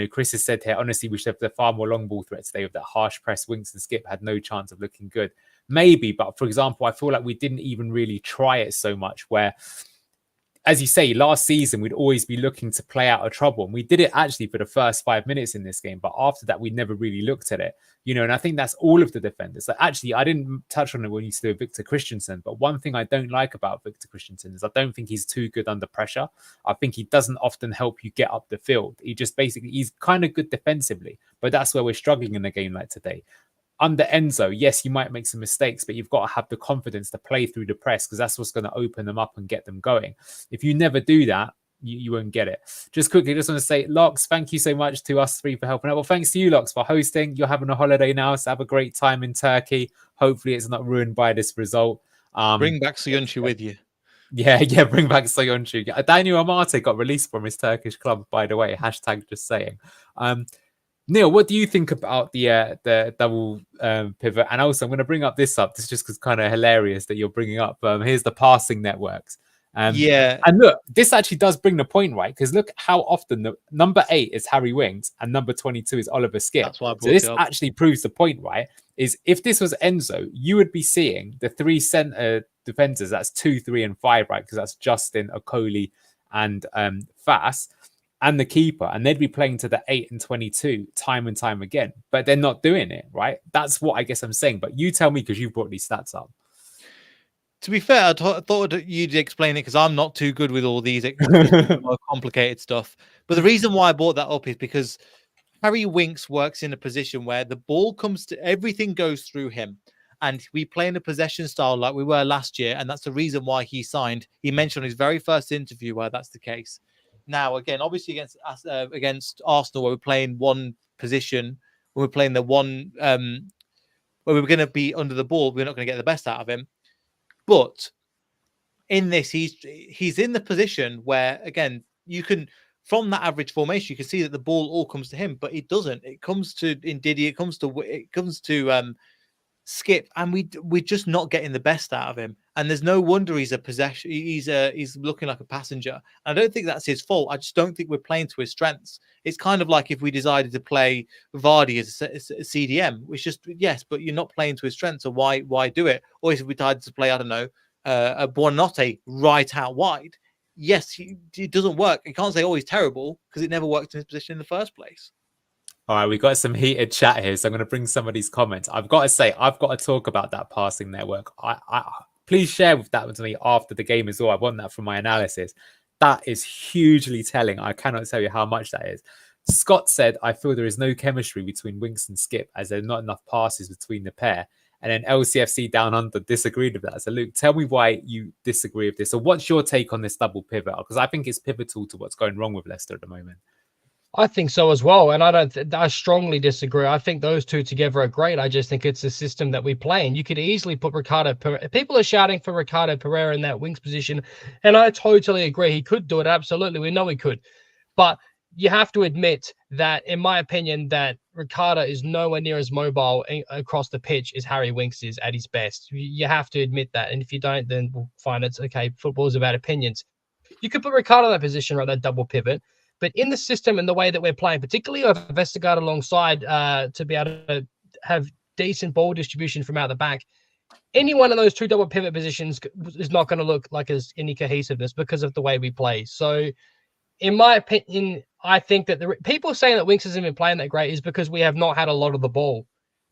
Chris has said here, honestly, we should have the far more long ball threat today with that harsh press. Winks and Skip had no chance of looking good. Maybe, but for example, I feel like we didn't even really try it so much where, as you say, last season, we'd always be looking to play out of trouble. And we did it actually for the first 5 minutes in this game. But after that, we never really looked at it. And I think that's all of the defenders. Like, actually, I didn't touch on it when you said Victor Christensen. But one thing I don't like about Victor Christensen is I don't think he's too good under pressure. I think he doesn't often help you get up the field. He's kind of good defensively. But that's where we're struggling in a game like today. Under Enzo, yes, you might make some mistakes, but you've got to have the confidence to play through the press because that's what's going to open them up and get them going. If you never do that, you won't get it. Just quickly, just want to say, Locks, thank you so much to us three for helping out. Well, thanks to you, Locks, for hosting. You're having a holiday now, so have a great time in Turkey. Hopefully it's not ruined by this result. Bring back Soyuncu with you. Yeah, bring back Soyuncu. Daniel Amate got released from his Turkish club, by the way. Hashtag just saying. Neil, what do you think about the double pivot? And also, I'm going to bring up this just because it's kind of hilarious that you're bringing up. Here's the passing networks. And look, this actually does bring the point, right? Because look how often the number 8 is Harry Winks and number 22 is Oliver Skip. That's why I brought so this it up. Actually proves the point, right? Is if this was Enzo, you would be seeing the 3 centre defenders. That's 2, 3, and 5, right? Because that's Justin, Okoli, and Fass. And the keeper, and they'd be playing to the 8 and 22 time and time again, but they're not doing it, right? That's what I guess I'm saying. But you tell me because you brought these stats up. To be fair, I thought you'd explain it because I'm not too good with all these more complicated stuff. But the reason why I brought that up is because Harry Winks works in a position where the ball comes to everything goes through him. And we play in a possession style like we were last year. And that's the reason why he signed. He mentioned on his very first interview where that's the case. Now, again, obviously against Arsenal, where we're playing one position, when we're playing the one where we're going to be under the ball, we're not going to get the best out of him. But in this, he's in the position where, again, you can, from that average formation, you can see that the ball all comes to him, but it doesn't. It comes to Ndidi, it comes to Skip, and we're just not getting the best out of him. And there's no wonder he's a possession. He's looking like a passenger. I don't think that's his fault. I just don't think we're playing to his strengths. It's kind of like if we decided to play Vardy as a CDM, which just yes, but you're not playing to his strengths. So why do it? Or if we decided to play, I don't know, a Buonanotte right out wide. Yes, it doesn't work. You can't say he's terrible because it never worked in his position in the first place. All right, we got some heated chat here, so I'm going to bring some of these comments. I've got to say, I've got to talk about that passing network. I please share that with me after the game as well. I want that from my analysis. That is hugely telling. I cannot tell you how much that is. Scott said, I feel there is no chemistry between Winks and Skip as there are not enough passes between the pair. And then LCFC Down Under disagreed with that. So Luke, tell me why you disagree with this. So what's your take on this double pivot? Because I think it's pivotal to what's going wrong with Leicester at the moment. I think so as well, and I strongly disagree. I think those two together are great. I just think it's a system that we play, and you could easily put Ricardo. People are shouting for Ricardo Pereira in that wings position, and I totally agree. He could do it, absolutely. We know he could, but you have to admit that, in my opinion, that Ricardo is nowhere near as mobile across the pitch as Harry Winks is at his best. You have to admit that, and if you don't, then we'll find it's okay. Football is about opinions. You could put Ricardo in that position, right? That double pivot. But in the system and the way that we're playing, particularly with Vestergaard alongside to be able to have decent ball distribution from out the back, any one of those two double pivot positions is not going to look like as any cohesiveness because of the way we play. So, in my opinion, I think that the people saying that Winks hasn't been playing that great is because we have not had a lot of the ball.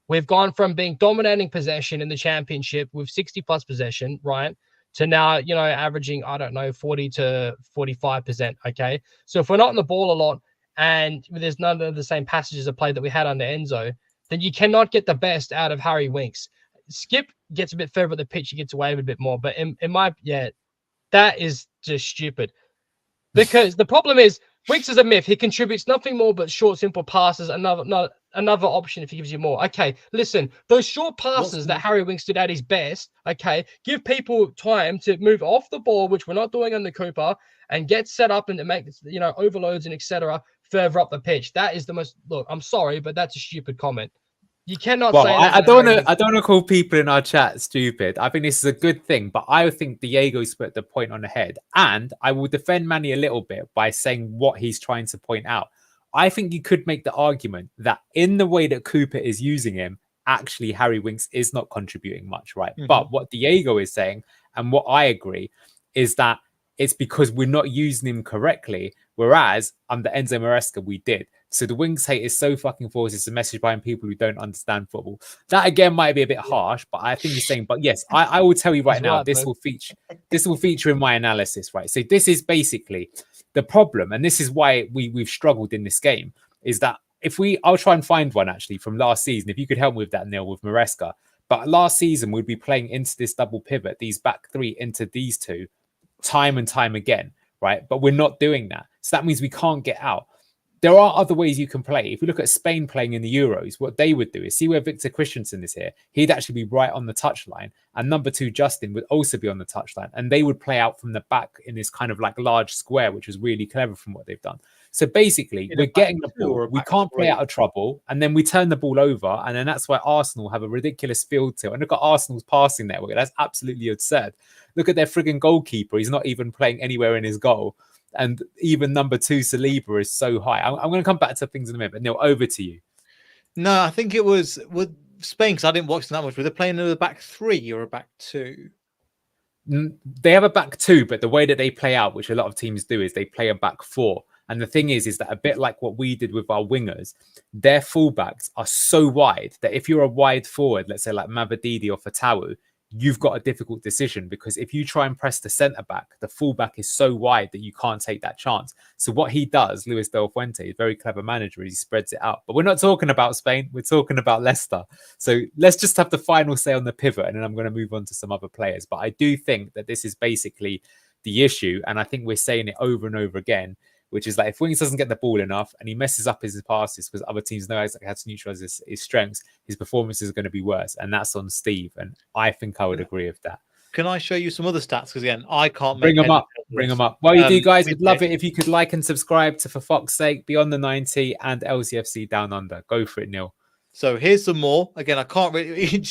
We've gone from being dominating possession in the championship with 60+ possession, right? To now, averaging, 40 to 45%, okay? So if we're not on the ball a lot and there's none of the same passages of play that we had under Enzo, then you cannot get the best out of Harry Winks. Skip gets a bit further at the pitch, he gets away with a bit more. But that is just stupid. Because the problem is, Winks is a myth. He contributes nothing more but short, simple passes. Another option if he gives you more. Okay, listen, those short passes that Harry Winks did at his best, okay, give people time to move off the ball, which we're not doing on the Cooper, and get set up and to make, overloads and etc. further up the pitch. That is the most, look, I'm sorry, but that's a stupid comment. You cannot say that. I don't want to call people in our chat stupid. I think this is a good thing, but I think Diego's put the point on the head. And I will defend Manny a little bit by saying what he's trying to point out. I think you could make the argument that in the way that Cooper is using him, actually Harry Winks is not contributing much, right? Mm-hmm. But what Diego is saying, and what I agree, is that it's because we're not using him correctly, whereas under Enzo Maresca, we did. So the Winks hate is so fucking forced. It's a message by people who don't understand football. That again might be a bit harsh, but I think he's saying. But yes, I will tell you right now, this will feature in my analysis, right? So this is basically the problem, and this is why we've struggled in this game. Is that I'll try and find one actually from last season. If you could help me with that, Neil, with Maresca. But last season we'd be playing into this double pivot, these back three into these two, time and time again, right? But we're not doing that, so that means we can't get out. There are other ways you can play. If you look at Spain playing in the Euros, what they would do is see where Victor Christensen is here. He'd actually be right on the touchline. And number 2, Justin, would also be on the touchline. And they would play out from the back in this kind of like large square, which was really clever from what they've done. So basically, we're getting the ball. We can't play out of trouble. And then we turn the ball over. And then that's why Arsenal have a ridiculous field tilt. And look at Arsenal's passing network. That's absolutely absurd. Look at their frigging goalkeeper. He's not even playing anywhere in his goal. And even number 2, Saliba, is so high. I'm going to come back to things in a minute. But Neil, over to you. No, I think it was with Spain, because I didn't watch them that much. Were they playing a back 3 or a back 2? They have a back 2, but the way that they play out, which a lot of teams do, is they play a back 4. And the thing is that a bit like what we did with our wingers, their fullbacks are so wide that if you're a wide forward, let's say like Mavadidi or Fatawu, you've got a difficult decision, because if you try and press the centre back, the fullback is so wide that you can't take that chance. So what he does, Luis Del Fuente, is very clever manager, is he spreads it out. But we're not talking about Spain, we're talking about Leicester. So let's just have the final say on the pivot, and then I'm going to move on to some other players. But I do think that this is basically the issue, and I think we're saying it over and over again, which is like if Winks doesn't get the ball enough and he messes up his passes because other teams know how to neutralize his strengths, his performance is going to be worse. And that's on Steve. And I think I would agree with that. Can I show you some other stats? Because again, I can't bring them up. Bring them up. Well, you do, guys. We'd love it if you could like and subscribe to For Fox's Sake, Beyond the 90, and LCFC Down Under. Go for it, Neil. So here's some more. Again, I can't really.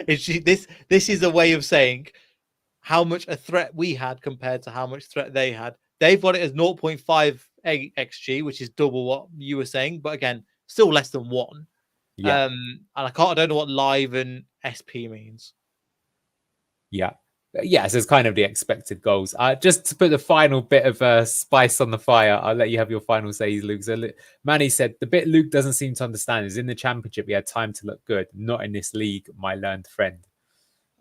This is a way of saying how much a threat we had compared to how much threat they had. They've got it as 0.58 xg, which is double what you were saying, but again, still less than 1. Yeah. And I don't know what live and SP means. Yeah. Yes, it's kind of the expected goals. Just to put the final bit of spice on the fire, I'll let you have your final say, Luke. So Manny said, the bit Luke doesn't seem to understand is in the championship, we had time to look good. Not in this league, my learned friend.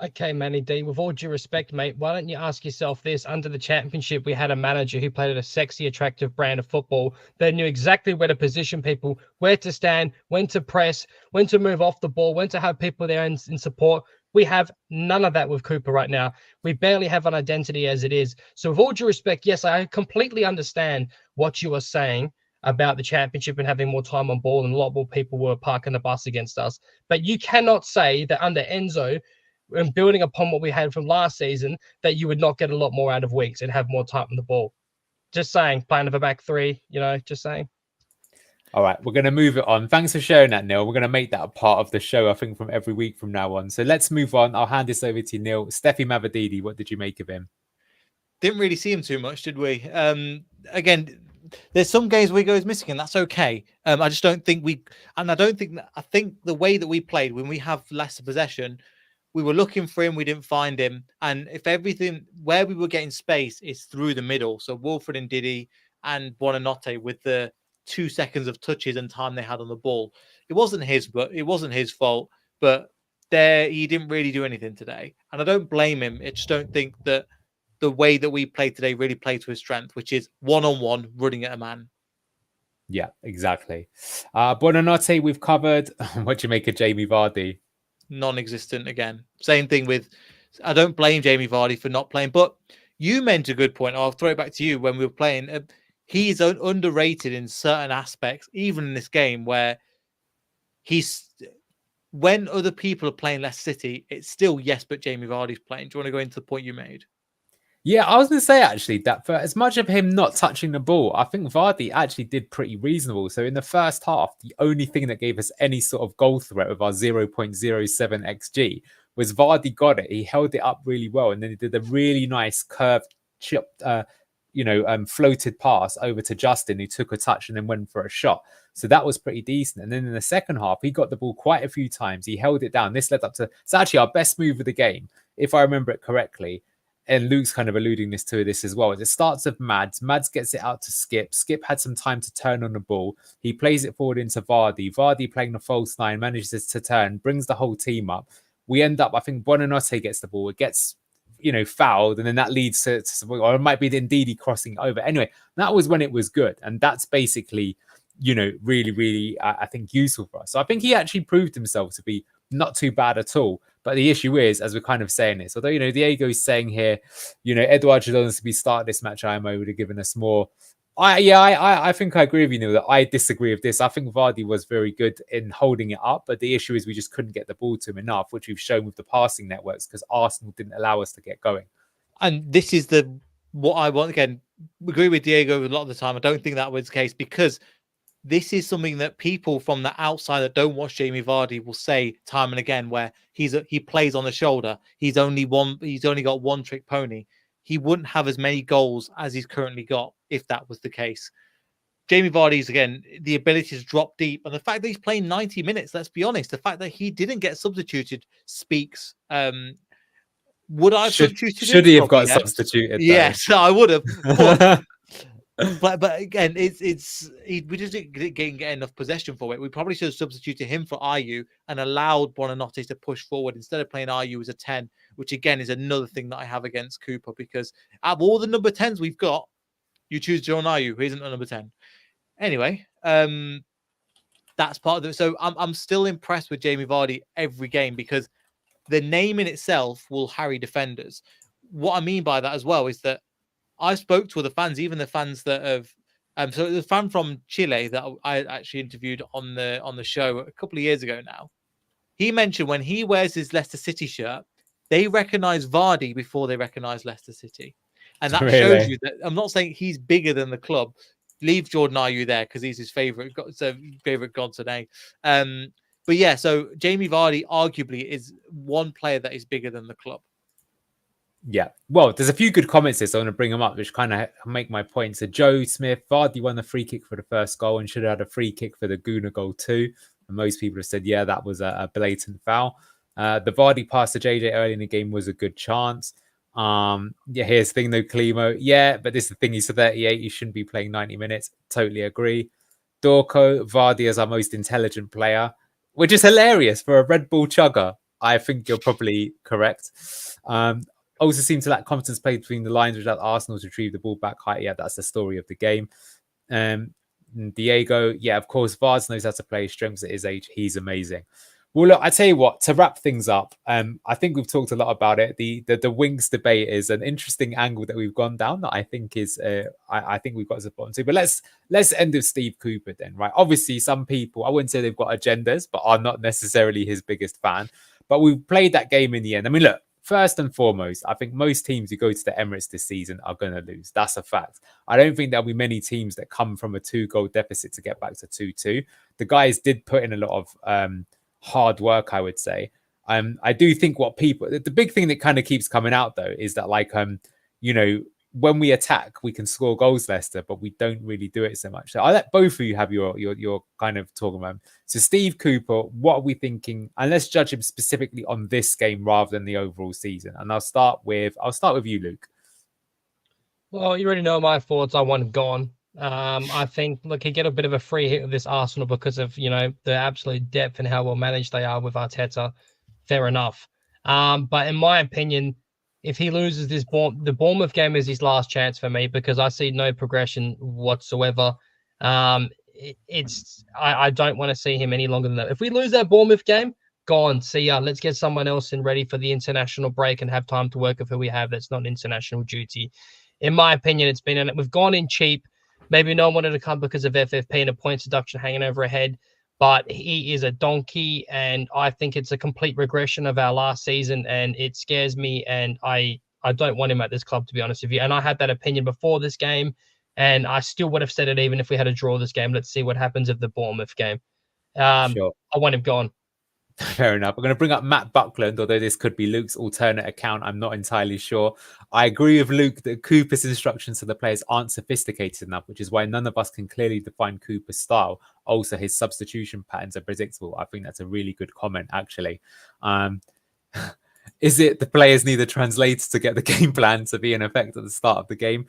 Okay, Manny D, with all due respect, mate, why don't you ask yourself this? Under the championship, we had a manager who played at a sexy, attractive brand of football. They knew exactly where to position people, where to stand, when to press, when to move off the ball, when to have people there in support. We have none of that with Cooper right now. We barely have an identity as it is. So with all due respect, yes, I completely understand what you are saying about the championship and having more time on ball, and a lot more people were parking the bus against us. But you cannot say that under Enzo, and building upon what we had from last season, that you would not get a lot more out of Weeks and have more time on the ball. Just saying, playing of a back three, just saying. All right, we're going to move it on. Thanks for sharing that, Neil. We're going to make that a part of the show, I think, from every week from now on. So let's move on. I'll hand this over to you, Neil. Steffi Mavadidi, what did you make of him? Didn't really see him too much, did we? Again, there's some games where he goes missing, and that's okay. I just don't think I think the way that we played when we have Leicester possession, we were looking for him, we didn't find him. And if everything where we were getting space is through the middle, so Wilfred and Didi and Buonanotte with the 2 seconds of touches and time they had on the ball, it wasn't his fault. But he didn't really do anything today, and I don't blame him. I just don't think that the way that we played today really played to his strength, which is one-on-one running at a man. Yeah, exactly. Buonanotte, we've covered. What do you make of Jamie Vardy? Non-existent again. Same thing with, I don't blame Jamie Vardy for not playing, but you meant a good point. I'll throw it back to you when we were playing. He's underrated in certain aspects, even in this game where when other people are playing Leicester City, it's still yes, but Jamie Vardy's playing. Do you want to go into the point you made? Yeah, I was going to say actually that for as much of him not touching the ball, I think Vardy actually did pretty reasonable. So in the first half, the only thing that gave us any sort of goal threat with our 0.07 XG was Vardy got it. He held it up really well, and then he did a really nice curved chipped, floated pass over to Justin, who took a touch and then went for a shot. So that was pretty decent. And then in the second half, he got the ball quite a few times. He held it down. This led up to it's actually our best move of the game, if I remember it correctly. And Luke's kind of alluding to this as well. It starts with Mads. Mads gets it out to Skip. Skip had some time to turn on the ball. He plays it forward into Vardy. Vardy playing the false nine, manages to turn, brings the whole team up. We end up, I think Buonanotte gets the ball. It gets, fouled. And then that leads to or it might be the Ndidi crossing over. Anyway, that was when it was good. And that's basically, really, really, I think, useful for us. So I think he actually proved himself to be not too bad at all. But the issue is, as we're kind of saying this, although, Diego's saying here, Edouard should honestly start this match, IMO would have given us more. I think I agree with you, Neil, that I disagree with this. I think Vardy was very good in holding it up, but the issue is we just couldn't get the ball to him enough, which we've shown with the passing networks because Arsenal didn't allow us to get going. And this is what I want. Again, agree with Diego a lot of the time. I don't think that was the case because this is something that people from the outside that don't watch Jamie Vardy will say time and again, where he plays on the shoulder. He's only got one trick pony. He wouldn't have as many goals as he's currently got if that was the case. Jamie Vardy's, again, the ability to drop deep and the fact that he's playing 90 minutes, let's be honest, the fact that he didn't get substituted speaks. Would I have substituted him? Should he have got substituted? Yes, I would have. But again, we just didn't get enough possession for it. We probably should have substituted him for Ayew and allowed Buonanotte to push forward instead of playing Ayew as a 10, which again is another thing that I have against Cooper because out of all the number 10s we've got, you choose John Ayew, who isn't a number 10. Anyway, that's part of it. So I'm still impressed with Jamie Vardy every game because the name in itself will harry defenders. What I mean by that as well is that I spoke to other fans, even the fans that have. So the fan from Chile that I actually interviewed on the show a couple of years ago now. He mentioned when he wears his Leicester City shirt, they recognise Vardy before they recognise Leicester City, and that shows you that I'm not saying he's bigger than the club. Leave Jordan Ayew there because he's his favourite god today. But yeah, so Jamie Vardy arguably is one player that is bigger than the club. Yeah. Well, there's a few good comments here, so I want to bring them up, which kind of make my point. So Joe Smith, Vardy won the free kick for the first goal and should have had a free kick for the Guna goal too. And most people have said, yeah, that was a blatant foul. The Vardy pass to JJ early in the game was a good chance. Yeah, here's the thing though, Klimo. Yeah, but this is the thing. He's 38. He shouldn't be playing 90 minutes. Totally agree. Dorco, Vardy is our most intelligent player, which is hilarious for a Red Bull chugger. I think you're probably correct. Also seemed to lack confidence played between the lines without Arsenal to retrieve the ball back high. Yeah, that's the story of the game. Diego, yeah, of course, Vaz knows how to play. Strengths at his age, he's amazing. Well, look, I tell you what, to wrap things up, I think we've talked a lot about it. The Winks debate is an interesting angle that we've gone down that I think is, I think we've got to support to. But let's end with Steve Cooper then, right? Obviously, some people, I wouldn't say they've got agendas, but are not necessarily his biggest fan. But we played that game in the end. I mean, look, first and foremost, I think most teams who go to the Emirates this season are going to lose. That's a fact. I don't think there'll be many teams that come from a 2-goal deficit to get back to 2-2. The guys did put in a lot of hard work, I would say. I do think the big thing that kind of keeps coming out though is that when we attack, we can score goals, Leicester, but we don't really do it so much. So I'll let both of you have your kind of talking about. So Steve Cooper, what are we thinking? And let's judge him specifically on this game rather than the overall season. And I'll start with you, Luke. Well, you already know my thoughts. I want him gone. I think, look, he get a bit of a free hit with this Arsenal because of, the absolute depth and how well managed they are with Arteta. Fair enough. But in my opinion, if he loses the Bournemouth game is his last chance for me because I see no progression whatsoever. I don't want to see him any longer than that. If we lose that Bournemouth game, gone. See ya. Let's get someone else in ready for the international break and have time to work with who we have. That's not international duty. In my opinion, we've gone in cheap. Maybe no one wanted to come because of FFP and a points deduction hanging over our head, but he is a donkey, and I think it's a complete regression of our last season, and it scares me, and I don't want him at this club, to be honest with you. And I had that opinion before this game, and I still would have said it even if we had to draw this game. Let's see what happens of the Bournemouth game. Sure. I want him gone. Fair enough. I'm going to bring up Matt Buckland, although this could be Luke's alternate account. I'm not entirely sure. I agree with Luke that Cooper's instructions to the players aren't sophisticated enough, which is why none of us can clearly define Cooper's style. Also, his substitution patterns are predictable. I think that's a really good comment, actually. Is it the players need a translator to get the game plan to be in effect at the start of the game?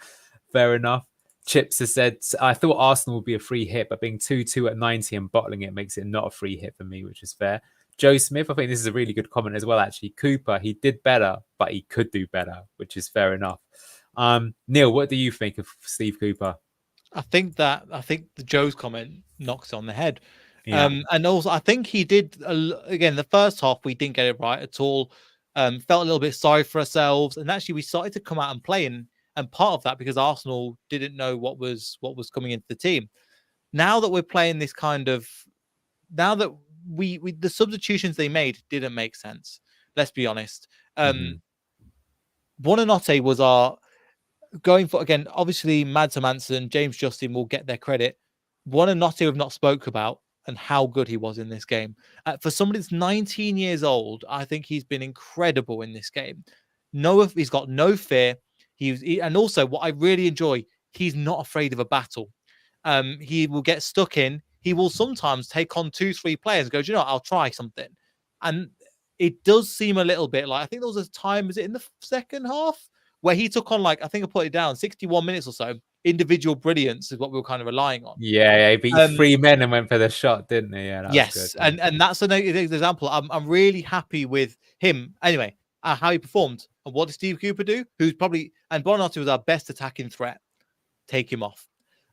Fair enough. Chips has said, I thought Arsenal would be a free hit, but being 2-2 at 90 and bottling it makes it not a free hit for me, which is fair. Joe Smith, I think this is a really good comment as well, actually. Cooper, he did better, but he could do better, which is fair enough. Neil, what do you think of Steve Cooper? I think the Joe's comment knocks on the head. Yeah. And also, I think he did, again, the first half, we didn't get it right at all. Felt a little bit sorry for ourselves. And actually, we started to come out and play. And part of that, because Arsenal didn't know what was coming into the team. Now that we're playing this kind of, now that we the substitutions they made didn't make sense. Let's be honest. Buonanotte was our going for, again, obviously Mads Hermansen, James Justin will get their credit. Buonanotte we've not spoke about and how good he was in this game. For somebody that's 19 years old, I think he's been incredible in this game. He's got no fear. And also what I really enjoy, he's not afraid of a battle. He will get stuck in. He will sometimes take on 2-3 players and go, do you know what? I'll try something. And it does seem a little bit like, I think there was a time, was it in the second half, where he took on, I think I put it down, 61 minutes or so. Individual brilliance is what we were kind of relying on. Yeah, he beat 3 men and went for the shot, didn't he? Yeah, yes, was good. And that's an example. I'm really happy with him. Anyway, how he performed. And what did Steve Cooper do? And Buonanotte was our best attacking threat. Take him off.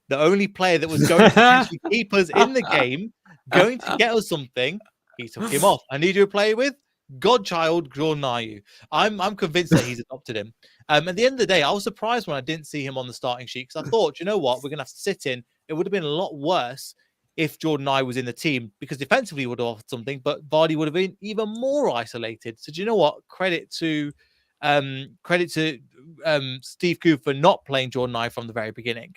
The only player that was going to actually keep us in the game, going to get us something, he took him off. I need you to play with Godchild Jordan Ayew. I'm convinced that he's adopted him. At the end of the day, I was surprised when I didn't see him on the starting sheet because I thought, you know what, we're going to have to sit in. It would have been a lot worse if Jordan Ayew was in the team because defensively he would have offered something, but Vardy would have been even more isolated. So do you know what? Credit to Steve Cooper for not playing Jordan Ayew from the very beginning.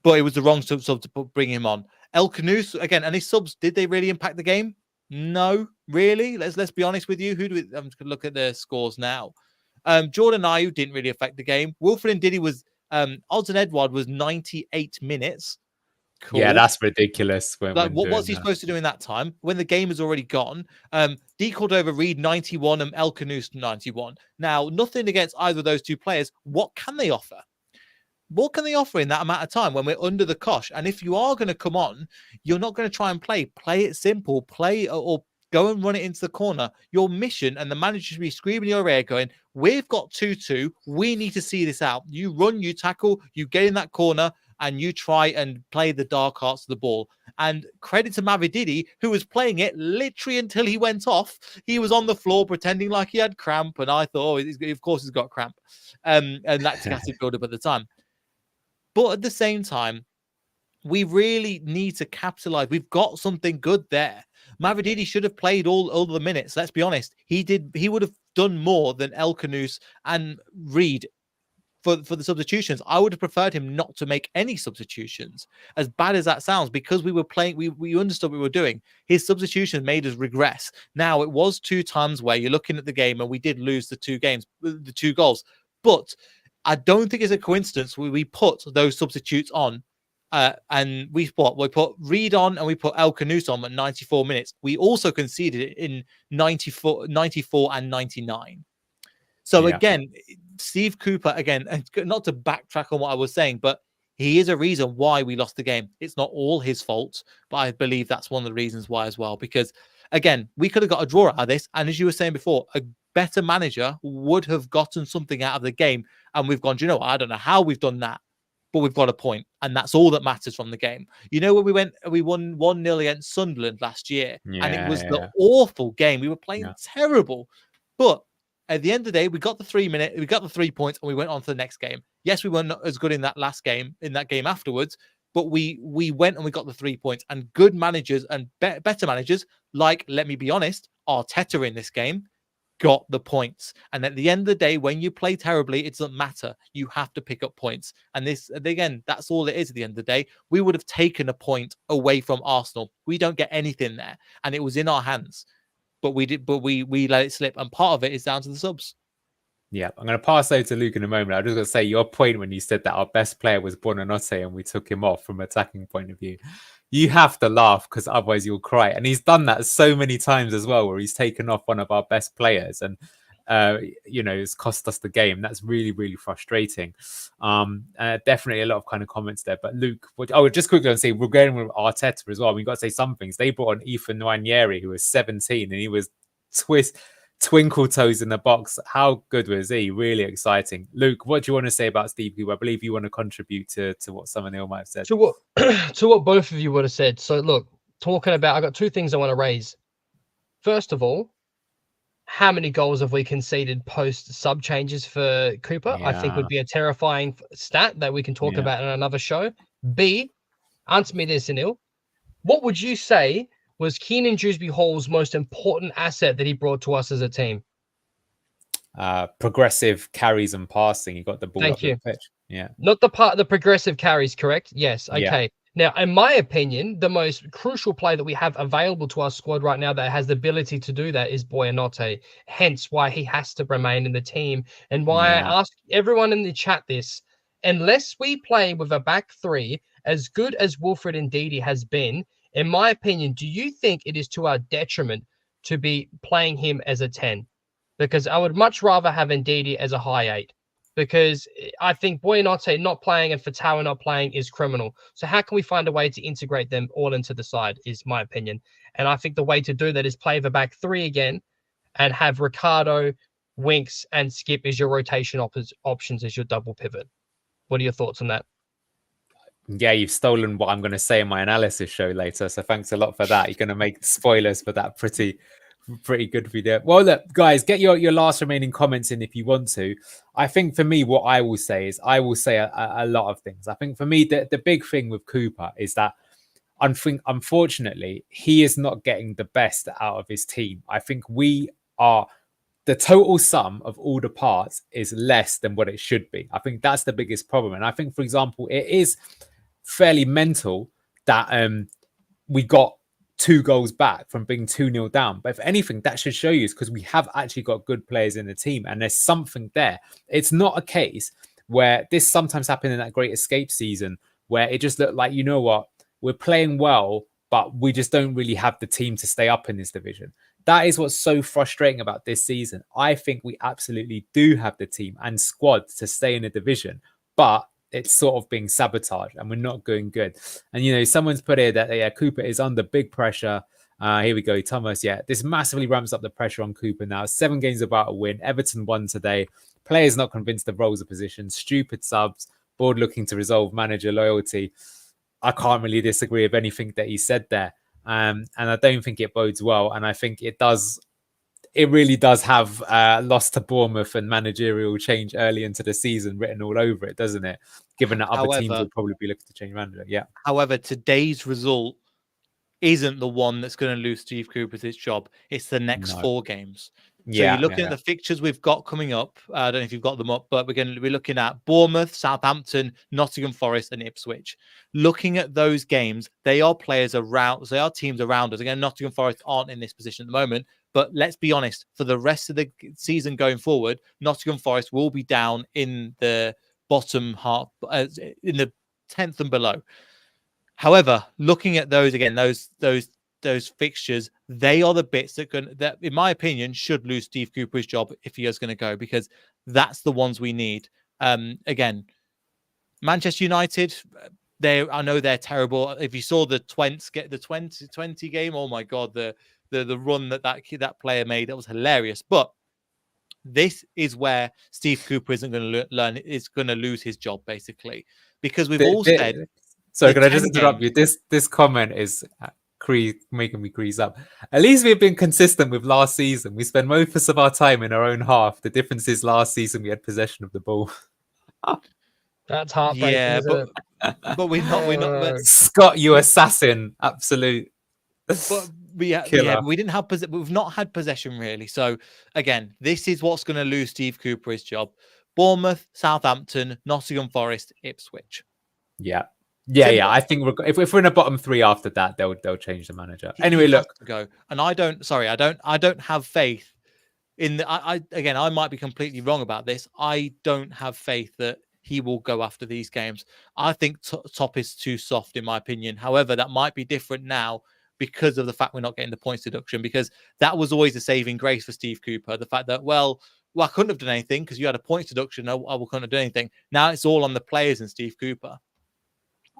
But it was the wrong sub to bring him on. El Canus, again, and his subs, did they really impact the game? No, really. Let's be honest with you. Who do we? I'm just gonna look at the scores now. Jordan Ayew didn't really affect the game. Wilfred Ndidi was Odds and Edward was 98 minutes. Cool. Yeah, that's ridiculous. Like, what's he supposed to do in that time when the game is already gone? D. Cordova-Reid 91 and El Canoes 91. Now, nothing against either of those two players. What can they offer? What can they offer in that amount of time when we're under the cosh? And if you are going to come on, you're not going to try and play it simple, or go and run it into the corner. Your mission, and the manager should be screaming in your ear going, we've got 2-2. We need to see this out. You run, you tackle, you get in that corner, and you try and play the dark arts of the ball. And credit to Mavididi, who was playing it literally until he went off. He was on the floor pretending like he had cramp, and I thought, of course he's got cramp. And lactic acid buildup at the time. But at the same time, we really need to capitalize. We've got something good there. Mavididi should have played all the minutes. Let's be honest. He would have done more than El Canoes and Reid for the substitutions. I would have preferred him not to make any substitutions, as bad as that sounds, because we were playing, we understood what we were doing. His substitutions made us regress. Now, it was 2 times where you're looking at the game and we did lose the 2 goals. But I don't think it's a coincidence we put those substitutes on. And we put Reid on and we put El Canoes on at 94 minutes. We also conceded it in 94 and 99. So again, Steve Cooper, again, not to backtrack on what I was saying, but he is a reason why we lost the game. It's not all his fault, but I believe that's one of the reasons why as well. Because again, we could have got a draw out of this. And as you were saying before, a better manager would have gotten something out of the game. And we've gone, do you know what? I don't know how we've done that, but we've got a point, and that's all that matters from the game. You know, when we won 1-0 against Sunderland last year, and it was the awful game. We were playing terrible, but at the end of the day, we got the 3 points, and we went on to the next game. Yes, we weren't as good in that last game, afterwards, but we went and we got the 3 points. And good managers and better managers, like, let me be honest, Arteta in this game, got the points. And at the end of the day, when you play terribly, it doesn't matter. You have to pick up points. And this, again, that's all it is at the end of the day. We would have taken a point away from Arsenal. We don't get anything there. And it was in our hands. But we let it slip. And part of it is down to the subs. Yeah, I'm going to pass over to Luke in a moment. I'm just going to say your point when you said that our best player was Buonanotte and we took him off from an attacking point of view. You have to laugh because otherwise you'll cry. And he's done that so many times as well, where he's taken off one of our best players and, it's cost us the game. That's really, really frustrating. Definitely a lot of kind of comments there. But Luke, just quickly and say, we're going with Arteta as well. We've got to say some things. They brought on Ethan Nwaneri, who was 17, and he was twinkle toes in the box. How good was he? Really exciting. Luke, what do you want to say about Steve Cooper? I believe you want to contribute to what someone else might have said. To what both of you would have said. So look, talking about, I got 2 things I want to raise. First of all, how many goals have we conceded post sub changes for Cooper? I think would be a terrifying stat that we can talk about in another show. B, answer me this, Anil. What would you say was Keenan Dewsbury Hall's most important asset that he brought to us as a team? Progressive carries and passing. He got the ball up the pitch. Yeah. Not the progressive carries, correct? Yes. Okay. Yeah. Now, in my opinion, the most crucial player that we have available to our squad right now that has the ability to do that is Buonanotte. Hence why he has to remain in the team. And why I ask everyone in the chat this, unless we play with a back 3, as good as Wilfred Ndidi has been, in my opinion, do you think it is to our detriment to be playing him as a 10? Because I would much rather have Ndidi as a high 8. Because I think Buonanotte not playing and Fatawa not playing is criminal. So how can we find a way to integrate them all into the side is my opinion. And I think the way to do that is play the back 3 again and have Ricardo, Winks, and Skip as your rotation options as your double pivot. What are your thoughts on that? Yeah, you've stolen what I'm going to say in my analysis show later. So thanks a lot for that. You're going to make spoilers for that pretty good video. Well, look, guys, get your last remaining comments in if you want to. I think for me, what I will say is I will say a lot of things. I think for me, the big thing with Cooper is that unfortunately, he is not getting the best out of his team. I think the total sum of all the parts is less than what it should be. I think that's the biggest problem. And I think, for example, it is fairly mental that we got 2 goals back from being 2-0 down. But if anything, that should show you is because we have actually got good players in the team and there's something there. It's not a case where this sometimes happened in that Great Escape season where it just looked like, you know what, we're playing well, but we just don't really have the team to stay up in this division. That is what's so frustrating about this season. I think we absolutely do have the team and squad to stay in the division, but it's sort of being sabotaged and we're not going good. And, you know, someone's put here that, Cooper is under big pressure. Here we go, Thomas. Yeah, this massively ramps up the pressure on Cooper now. 7 games about a win. Everton won today. Players not convinced of roles of position. Stupid subs. Board looking to resolve manager loyalty. I can't really disagree with anything that he said there. And I don't think it bodes well. And I think it does. It really does have loss to Bournemouth and managerial change early into the season written all over it, doesn't it? Given that other teams will probably be looking to change manager. Yeah. However, today's result isn't the one that's going to lose Steve Cooper's job. It's the next 4 games. So you're looking at the fixtures we've got coming up. I don't know if you've got them up, but we're going to be looking at Bournemouth, Southampton, Nottingham Forest, and Ipswich. Looking at those games, they are players around. They are teams around us. Again, Nottingham Forest aren't in this position at the moment. But let's be honest, for the rest of the season going forward, Nottingham Forest will be down in the bottom half, in the 10th and below. However, looking at those again, those fixtures, they are the bits that, in my opinion, should lose Steve Cooper's job if he is going to go, because that's the ones we need. Again, Manchester United, I know they're terrible. If you saw the 20 game, oh my god, the run that player made, that was hilarious. But this is where Steve Cooper isn't going to is going to lose his job, basically, because we've all said. So can I just interrupt you? This comment is making me crease up. At least we've been consistent with last season. We spend most of our time in our own half. The difference is last season we had possession of the ball. That's heartbreaking. Yeah, but we're not. Scott, you assassin! Absolute. But we didn't have we've not had possession really. So again, this is what's going to lose Steve Cooper his job. Bournemouth, Southampton, Nottingham Forest, Ipswich. Yeah. I think if we're in a bottom 3 after that, they'll change the manager. Anyway, look, go. And I don't have faith in the. I might be completely wrong about this. I don't have faith that he will go after these games. I think top is too soft, in my opinion. However, that might be different now because of the fact we're not getting the points deduction, because that was always a saving grace for Steve Cooper. The fact that, well, I couldn't have done anything because you had a points deduction. I couldn't have done anything. Now it's all on the players and Steve Cooper.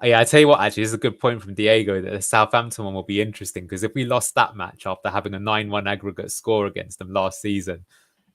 Yeah, I tell you what, actually, this is a good point from Diego that the Southampton one will be interesting, because if we lost that match after having a 9-1 aggregate score against them last season,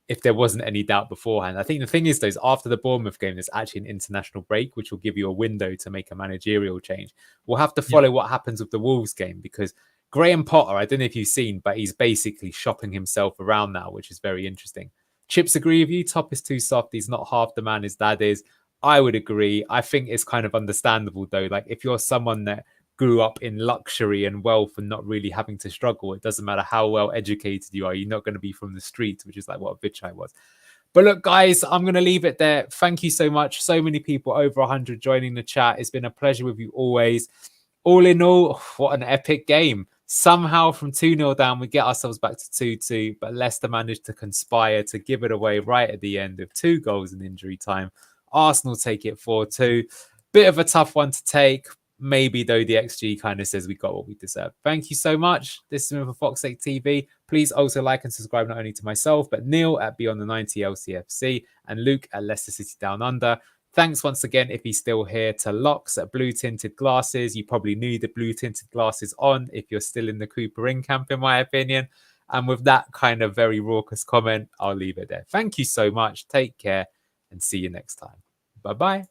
if there wasn't any doubt beforehand. I think the thing is, though, is after the Bournemouth game, there's actually an international break, which will give you a window to make a managerial change. We'll have to follow what happens with the Wolves game, because Graham Potter, I don't know if you've seen, but he's basically shopping himself around now, which is very interesting. Chips agree with you. Top is too soft. He's not half the man his dad is. I would agree. I think it's kind of understandable, though. Like, if you're someone that grew up in luxury and wealth and not really having to struggle, it doesn't matter how well educated you are. You're not going to be from the streets, which is like what Vichai was. But look, guys, I'm going to leave it there. Thank you so much. So many people, over 100 joining the chat. It's been a pleasure with you always. All in all, what an epic game. Somehow from 2-0 down, we get ourselves back to 2-2, but Leicester managed to conspire to give it away right at the end with 2 goals in injury time. Arsenal take it 4-2. Bit of a tough one to take. Maybe, though, the XG kind of says we got what we deserve. Thank you so much. This has been for Fox 8 TV. Please also like and subscribe not only to myself, but Neil at Beyond the 90 LCFC and Luke at Leicester City Down Under. Thanks once again, if he's still here, to Locks at Blue Tinted Glasses. You probably knew the Blue Tinted Glasses on if you're still in the Cooper in camp, in my opinion. And with that kind of very raucous comment, I'll leave it there. Thank you so much. Take care and see you next time. Bye-bye.